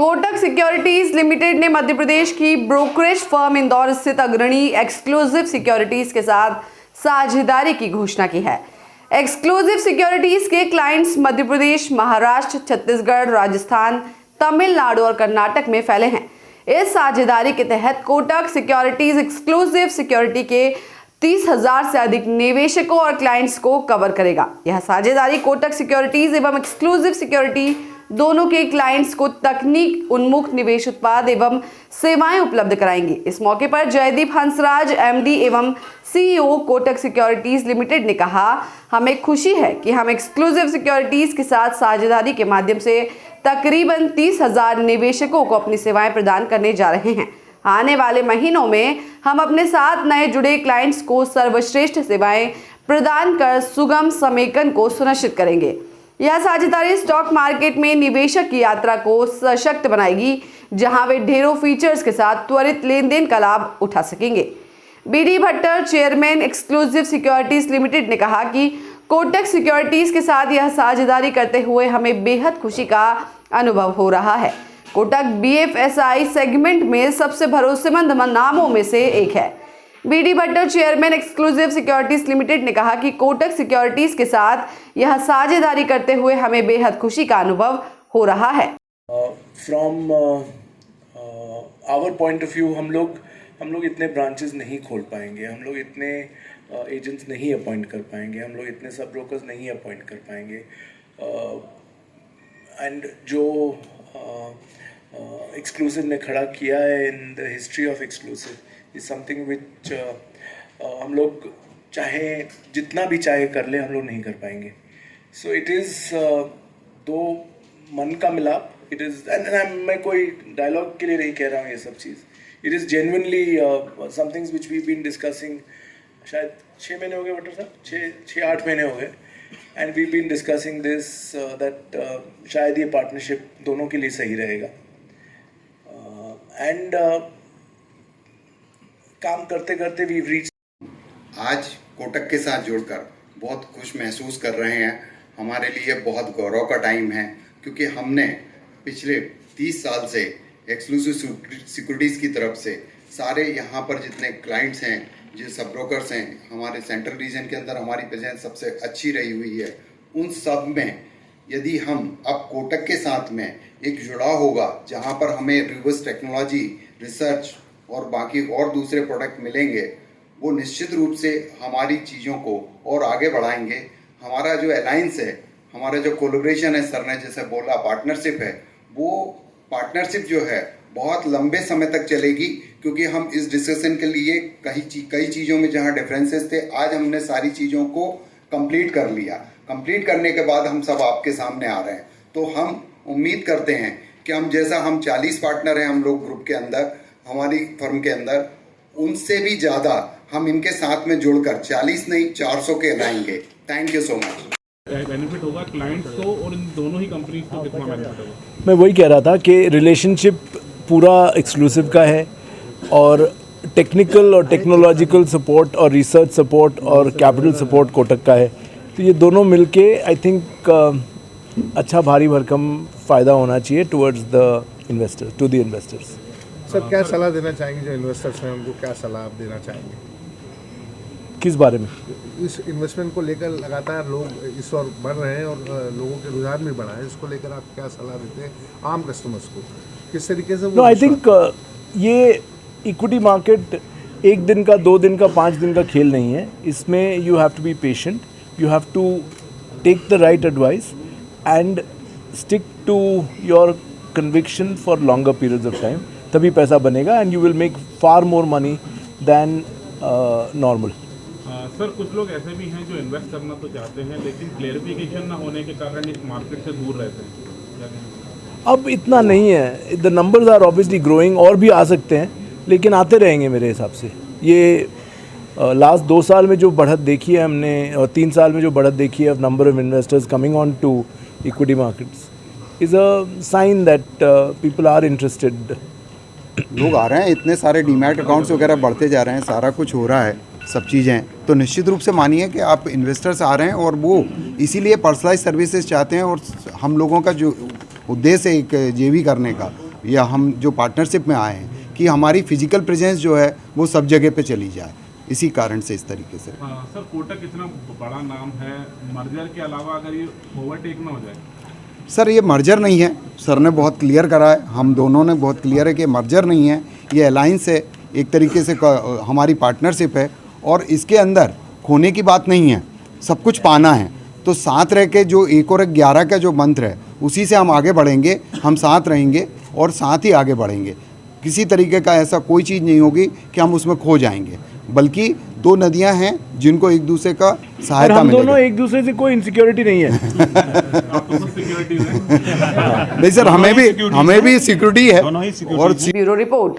Kotak securities limited ने मध्य प्रदेश की brokerage firm Indore स्थित अग्रणी एक्सक्लूसिव सिक्योरिटीज के साथ साझेदारी की घोषणा की है। एक्सक्लूसिव सिक्योरिटीज के क्लाइंट्स मध्य प्रदेश, महाराष्ट्र, छत्तीसगढ़, राजस्थान, तमिलनाडु और कर्नाटक में फैले हैं। इस साझेदारी के तहत कोटक सिक्योरिटीज एक्सक्लूसिव सिक्योरिटी के 30,000 से अधिक निवेशकों और क्लाइंट्स को कवर करेगा। यह साझेदारी कोटक सिक्योरिटीज एवं एक्सक्लूसिव सिक्योरिटी दोनों के क्लाइंट्स को तकनीक उन्मुख निवेश उत्पाद एवं सेवाएं उपलब्ध कराएंगी। इस मौके पर जयदीप हंसराज, एमडी एवं सीईओ कोटक सिक्योरिटीज लिमिटेड ने कहा, हमें खुशी है कि हम एक्सक्लूसिव सिक्योरिटीज के साथ साझेदारी के माध्यम से तकरीबन 30,000 निवेशकों को अपनी सेवाएं प्रदान करने जा रहे हैं। आने वाले महीनों में हम अपने साथ नए जुड़े क्लाइंट्स को सर्वश्रेष्ठ सेवाएं प्रदान कर सुगम समेकन को सुनिश्चित करेंगे। यह साझेदारी स्टॉक मार्केट में निवेशक की यात्रा को सशक्त बनाएगी, जहां वे ढेरों फीचर्स के साथ त्वरित लेन देन का लाभ उठा सकेंगे। BD Bhattar, chairman exclusive securities limited ने कहा कि कोटक सिक्योरिटीज के साथ यह साझेदारी करते हुए हमें बेहद खुशी का अनुभव हो रहा है। कोटक बीएफएसआई सेगमेंट में सबसे भरोसेमंद नामों में से एक है। BD Bhattar, chairman exclusive securities limited ने कहा कि कोटक सिक्योरिटीज के साथ यह साझेदारी करते हुए हमें बेहद खुशी का अनुभव हो रहा है। From our point of view हम लोग इतने ब्रांचेस नहीं खोल पाएंगे, हम लोग इतने एजेंट्स नहीं अपॉइंट कर पाएंगे, हम लोग इतने सब ब्रोकर्स नहीं अपॉइंट कर पाएंगे। एंड जो एक्सक्लूसिव ने खड़ा किया है in the history of exclusive is something which हम लोग चाहे जितना भी चाहे कर ले, हम लोग नहीं कर पाएंगे। सो इट इज़ दो मन का मिलाप, इट इज़ एंड मैं कोई डायलॉग के लिए नहीं कह रहा हूँ ये सब चीज़, it is genuinely somethings which we been discussing. शायद 6 महीने हो गए बटर साहब, 6-8 महीने हो गए, and we been discussing this that शायद ये पार्टनरशिप दोनों के लिए सही रहेगा। एंड काम करते करते वी रीच। आज कोटक के साथ जुड़कर बहुत खुश महसूस कर रहे हैं। हमारे लिए बहुत गौरव का टाइम है, क्योंकि हमने पिछले 30 साल से एक्सक्लूसिव सिक्योरिटीज़ की तरफ से सारे यहाँ पर जितने क्लाइंट्स हैं, जो सब ब्रोकर्स हैं, हमारे सेंट्रल रीजन के अंदर हमारी प्रेजेंस सबसे अच्छी रही हुई है। उन सब में यदि हम अब कोटक के साथ में एक जुड़ाव होगा, जहाँ पर हमें रिवर्स टेक्नोलॉजी, रिसर्च और बाकी और दूसरे प्रोडक्ट मिलेंगे, वो निश्चित रूप से हमारी चीज़ों को और आगे बढ़ाएंगे। हमारा जो अलायंस है, हमारा जो कोलैबोरेशन है, सर ने जैसे बोला पार्टनरशिप है, वो पार्टनरशिप जो है बहुत लंबे समय तक चलेगी, क्योंकि हम इस डिस्कशन के लिए कई चीज़ों में जहाँ डिफरेंसेस थे, आज हमने सारी चीज़ों को कंप्लीट कर लिया। कंप्लीट करने के बाद हम सब आपके सामने आ रहे हैं। तो हम उम्मीद करते हैं कि हम 40 पार्टनर हैं हम लोग ग्रुप के अंदर, हमारी फर्म के अंदर, उनसे भी ज़्यादा हम इनके साथ में जुड़कर 40 नहीं 400 के लाएंगे। Thank you so much. Benefit होगा क्लाइंट्स को और इन दोनों ही कंपनीज को कितना बेनिफिट होगा? मैं वही कह रहा था कि रिलेशनशिप पूरा एक्सक्लूसिव का है, और टेक्निकल और टेक्नोलॉजिकल सपोर्ट और रिसर्च सपोर्ट और कैपिटल सपोर्ट कोटक का है। तो ये दोनों मिलके आई थिंक अच्छा भारी भरकम फ़ायदा होना चाहिए towards the investors, to the investors. Sir, क्या सलाह देना चाहेंगे जो इन्वेस्टर्स हैं, उनको क्या सलाह आप देना चाहेंगे? किस बारे में? इस इन्वेस्टमेंट को लेकर लगातार लोग इस ओर बढ़ रहे हैं और लोगों के रुझान भी बढ़ा है, इसको लेकर आप क्या सलाह देते हैं आम कस्टमर्स को, किस तरीके से? नो, आई थिंक ये इक्विटी मार्केट 1 दिन का, 2 दिन का, 5 दिन का खेल नहीं है। इसमें you have to be patient, you have to take the right advice and stick to your conviction for longer periods of time, तभी पैसा बनेगा and you will make far more money than normal. Sir, कुछ लोग ऐसे भी हैं जो invest करना तो चाहते हैं, लेकिन क्लेरिफिकेशन ना होने के कारण इस मार्केट से दूर रहते हैं। अब इतना नहीं है, the numbers are obviously growing, और भी आ सकते हैं, लेकिन आते रहेंगे मेरे हिसाब से। ये लास्ट 2 साल में जो बढ़त देखी है हमने, और 3 साल में जो बढ़त देखी है of number of investors coming on to equity markets is a sign that people are interested. लोग आ रहे हैं, इतने सारे डीमैट अकाउंट्स वगैरह बढ़ते जा रहे हैं, सारा कुछ हो रहा है, सब चीज़ें। तो निश्चित रूप से मानिए कि आप इन्वेस्टर्स आ रहे हैं, और वो इसीलिए पर्सनलाइज सर्विसेज चाहते हैं, और हम लोगों का जो उद्देश्य है एक जेवी करने का, या हम जो पार्टनरशिप में आए हैं कि हमारी फिजिकल प्रेजेंस जो है वो सब जगह पे चली जाए, इसी कारण से इस तरीके से। सर कोटक इतना बड़ा नाम है, मर्जर के अलावा अगर ये ओवरटेक ना हो जाए? सर ये मर्जर नहीं है, सर ने बहुत क्लियर करा है, हम दोनों ने बहुत क्लियर है कि मर्जर नहीं है, ये अलाइंस है, एक तरीके से हमारी पार्टनरशिप है और इसके अंदर खोने की बात नहीं है, सब कुछ पाना है। तो साथ रह के जो 1 और 1 11 का जो मंत्र है उसी से हम आगे बढ़ेंगे, हम साथ रहेंगे और साथ ही आगे बढ़ेंगे। किसी तरीके का ऐसा कोई चीज़ नहीं होगी कि हम उसमें खो जाएंगे, बल्कि 2 नदियां हैं जिनको एक दूसरे का सहायता हम मिलेगा। दोनों एक दूसरे से कोई इनसिक्योरिटी नहीं है। आप तो सिक्योरिटी है। नहीं सर, हमें भी सिक्योरिटी है और ब्यूरो रिपोर्ट।